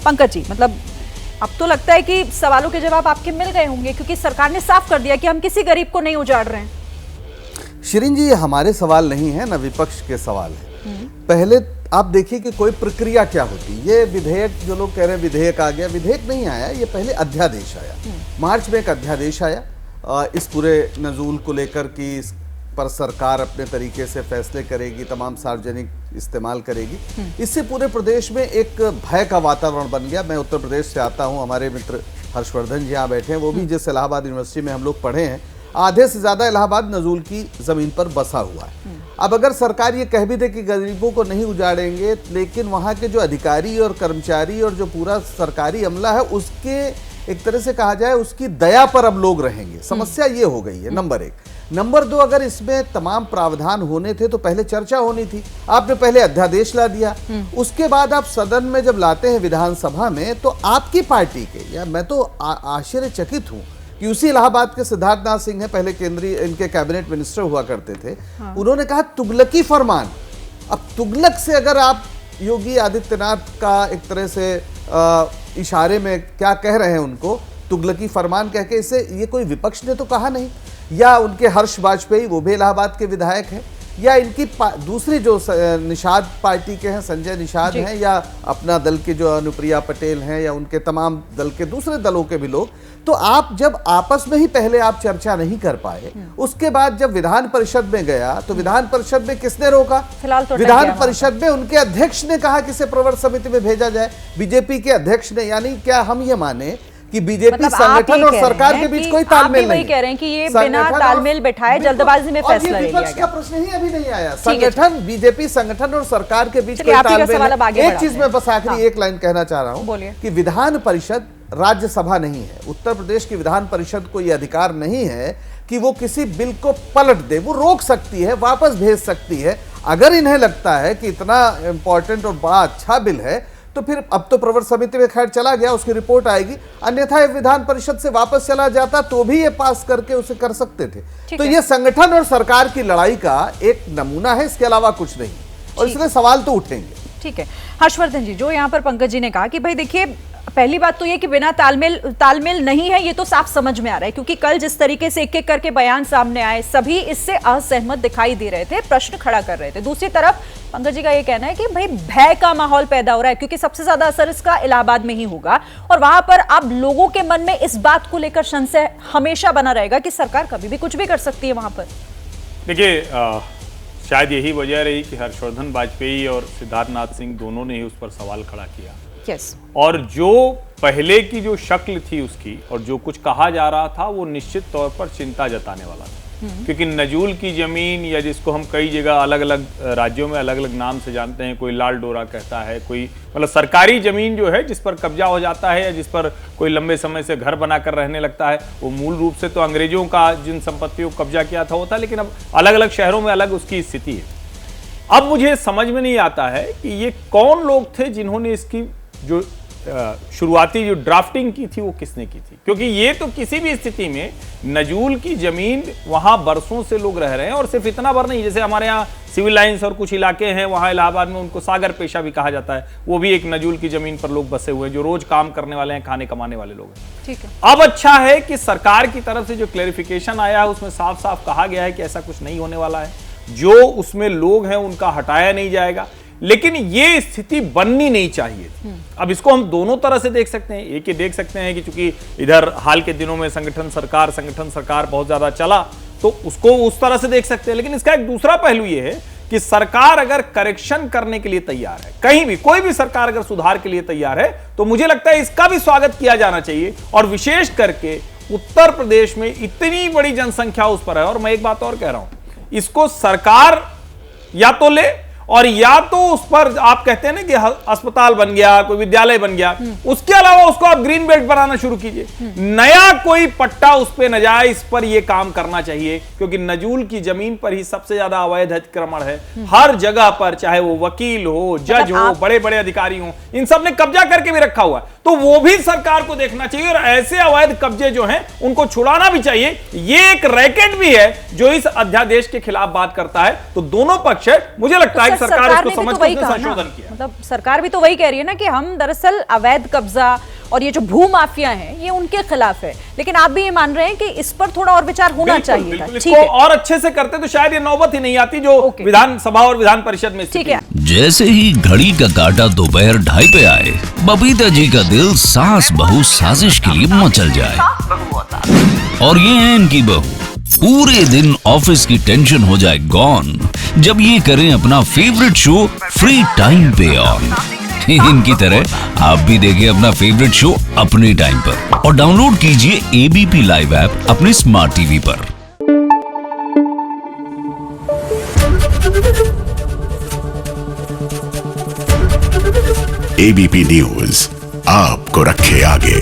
पंकज जी, मतलब अब तो लगता है कि सवालों के जवाब आपके मिल गए होंगे, क्योंकि सरकार ने साफ कर दिया कि हम किसी गरीब को नहीं उजाड़ रहे हैं। शिरीन जी, ये हमारे सवाल नहीं है, न विपक्ष के सवाल है। पहले आप देखिए कि कोई प्रक्रिया क्या होती है। ये विधेयक, जो लोग कह रहे हैं विधेयक आ गया, विधेयक नहीं आया, ये पहले अध्यादेश आया। मार्च में एक अध्यादेश आया इस पूरे नजूल को लेकर कि इस पर सरकार अपने तरीके से फैसले करेगी, तमाम सार्वजनिक इस्तेमाल करेगी। इससे पूरे प्रदेश में एक भय का वातावरण बन गया। मैं उत्तर प्रदेश से आता हूँ, हमारे मित्र हर्षवर्धन जी यहाँ बैठे हैं, वो भी जिस इलाहाबाद यूनिवर्सिटी में हम लोग पढ़े हैं, आधे से ज्यादा इलाहाबाद नजूल की जमीन पर बसा हुआ है। अब अगर सरकार ये कह भी दे कि गरीबों को नहीं उजाड़ेंगे, लेकिन वहाँ के जो अधिकारी और कर्मचारी और जो पूरा सरकारी अमला है, उसके एक तरह से कहा जाए उसकी दया पर अब लोग रहेंगे। समस्या ये हो गई है, नंबर एक। नंबर दो, अगर इसमें तमाम प्रावधान होने थे तो पहले चर्चा होनी थी। आपने पहले अध्यादेश ला दिया, उसके बाद आप सदन में जब लाते हैं विधानसभा में, तो आपकी पार्टी के, या मैं तो आश्चर्यचकित हूँ कि उसी इलाहाबाद के सिद्धार्थनाथ सिंह है, पहले केंद्रीय इनके कैबिनेट मिनिस्टर हुआ करते थे। उन्होंने कहा तुगलकी फरमान। अब तुगलक से अगर आप योगी आदित्यनाथ का एक तरह से इशारे में क्या कह रहे हैं, उनको तुगलकी फरमान कह के, इसे ये कोई विपक्ष ने तो कहा नहीं। या उनके हर्ष वाजपेयी, वो भी इलाहाबाद के विधायक हैं, या इनकी दूसरी जो निषाद पार्टी के हैं, संजय निषाद हैं, या अपना दल के जो अनुप्रिया पटेल हैं, या उनके तमाम दल के दूसरे दलों के भी लोग। तो आप जब आपस में ही पहले आप चर्चा नहीं कर पाए, उसके बाद जब विधान परिषद में गया तो विधान परिषद में किसने रोका? फिलहाल तो विधान परिषद में उनके अध्यक्ष ने कहा कि इसे प्रवर समिति में भेजा जाए, बीजेपी के अध्यक्ष ने। यानी क्या हम ये माने कि बीजेपी मतलब संगठन और सरकार के बीच कोई तालमेल नहीं? कह रहे हैं कि ये बिना तालमेल बैठाए जल्दबाजी में फैसला ले लिया गया। का प्रश्न ही अभी नहीं आया। संगठन, बीजेपी संगठन और सरकार के बीच कोई तालमेल। एक चीज मैं बस आखिरी एक लाइन कहना चाह रहा हूं कि विधान परिषद राज्यसभा नहीं है। उत्तर प्रदेश की विधान परिषद को यह अधिकार नहीं है कि वो किसी बिल को पलट दे। वो रोक सकती है, वापस भेज सकती है। अगर इन्हें लगता है कि इतना इंपॉर्टेंट और बड़ा अच्छा बिल है, तो फिर अब तो प्रवर समिति में खैर चला गया, उसकी रिपोर्ट आएगी। अन्यथा विधान परिषद से वापस चला जाता तो भी ये पास करके उसे कर सकते थे। तो ये संगठन और सरकार की लड़ाई का एक नमूना है, इसके अलावा कुछ नहीं, और इसलिए सवाल तो उठेंगे। ठीक है हर्षवर्धन जी, जो यहाँ पर पंकज जी ने कहा कि भाई देखिए, पहली बात तो ये कि बिना तालमेल नहीं है, ये तो साफ समझ में आ रहा है, क्योंकि कल जिस तरीके से एक एक करके बयान सामने आए, सभी इससे असहमत दिखाई दे रहे थे, प्रश्न खड़ा कर रहे थे। दूसरी तरफ पंकज जी का ये कहना है कि भाई भय का माहौल पैदा हो रहा है, क्योंकि सबसे ज्यादा असर इसका इलाहाबाद में ही होगा, और वहां पर अब लोगों के मन में इस बात को लेकर संशय हमेशा बना रहेगा कि सरकार कभी भी कुछ भी कर सकती है वहां पर। देखिए, शायद यही वजह रही कि हर्षवर्धन वाजपेयी और सिद्धार्थनाथ सिंह दोनों ने ही उस पर सवाल खड़ा किया। और जो पहले की जो शक्ल थी उसकी, और जो कुछ कहा जा रहा था, वो निश्चित तौर पर चिंता जताने वाला था। क्योंकि नजूल की जमीन, या जिसको हम कई जगह अलग अलग राज्यों में अलग अलग नाम से जानते हैं, कोई लाल डोरा कहता है, कोई मतलब सरकारी जमीन जो है जिस पर कब्जा हो जाता है, या जिस पर कोई लंबे समय से घर बनाकर रहने लगता है, वो मूल रूप से तो अंग्रेजों का जिन संपत्तियों को कब्जा किया था वो था, लेकिन अब अलग अलग शहरों में अलग उसकी स्थिति है। अब मुझे समझ में नहीं आता है कि ये कौन लोग थे जिन्होंने इसकी जो शुरुआती जो ड्राफ्टिंग की थी वो किसने की थी। क्योंकि ये तो किसी भी स्थिति में नजूल की जमीन, वहां बरसों से लोग रह रहे हैं, और सिर्फ इतना भर नहीं, जैसे हमारे यहाँ सिविल लाइंस और कुछ इलाके हैं वहां इलाहाबाद में, उनको सागर पेशा भी कहा जाता है, वो भी एक नजूल की जमीन पर लोग बसे हुए हैं, जो रोज काम करने वाले हैं, खाने कमाने वाले लोग हैं। ठीक है, अब अच्छा है कि सरकार की तरफ से जो क्लेरिफिकेशन आया है उसमें साफ साफ कहा गया है कि ऐसा कुछ नहीं होने वाला है, जो उसमें लोग हैं उनका हटाया नहीं जाएगा। लेकिन ये स्थिति बननी नहीं चाहिए थी। अब इसको हम दोनों तरह से देख सकते हैं। एक ये देख सकते हैं कि चूंकि इधर हाल के दिनों में संगठन सरकार बहुत ज्यादा चला, तो उसको उस तरह से देख सकते हैं। लेकिन इसका एक दूसरा पहलू ये है कि सरकार अगर करेक्शन करने के लिए तैयार है, कहीं भी कोई भी सरकार अगर सुधार के लिए तैयार है, तो मुझे लगता है इसका भी स्वागत किया जाना चाहिए। और विशेष करके उत्तर प्रदेश में इतनी बड़ी जनसंख्या उस पर है। और मैं एक बात और कह रहा हूं, इसको सरकार या तो ले, और या तो उस पर आप कहते हैं ना कि अस्पताल बन गया, कोई विद्यालय बन गया, उसके अलावा उसको आप ग्रीन बेल्ट बनाना शुरू कीजिए। नया कोई पट्टा उस पर न जाए, इस पर यह काम करना चाहिए। क्योंकि नजूल की जमीन पर ही सबसे ज्यादा अवैध अतिक्रमण है। हर जगह पर, चाहे वो वकील हो, जज हो, बड़े बड़े अधिकारी हो, इन सब ने कब्जा करके भी रखा हुआ है। तो वो भी सरकार को देखना चाहिए और ऐसे अवैध कब्जे जो हैं उनको छुड़ाना भी चाहिए। ये एक रैकेट भी है जो इस अध्यादेश के खिलाफ बात करता है। तो दोनों पक्ष है, मुझे लगता है कि सरकार इसको समझ कर संशोधन किया। मतलब सरकार भी तो वही कह रही है ना कि हम दरअसल अवैध कब्जा और ये जो भू माफिया है ये उनके खिलाफ है, लेकिन आप भी ये मान रहे हैं कि इस पर थोड़ा और विचार होना चाहिए था। ठीक है, और अच्छे से करते तो शायद ये नौबत ही नहीं आती जो विधानसभा और विधान परिषद में। ठीक है, जैसे ही घड़ी का काटा दोपहर 2:30 पे आए, बबीता जी का दिल सास बहू साजिश के लिए मचल जाए। और ये है इनकी बहू, पूरे दिन ऑफिस की टेंशन हो जाए गॉन जब ये करें अपना फेवरेट शो फ्री टाइम पे ऑन। इनकी तरह आप भी देखिए अपना फेवरेट शो अपने टाइम पर और डाउनलोड कीजिए एबीपी लाइव ऐप अपने स्मार्ट टीवी पर। एबीपी न्यूज आपको रखे आगे।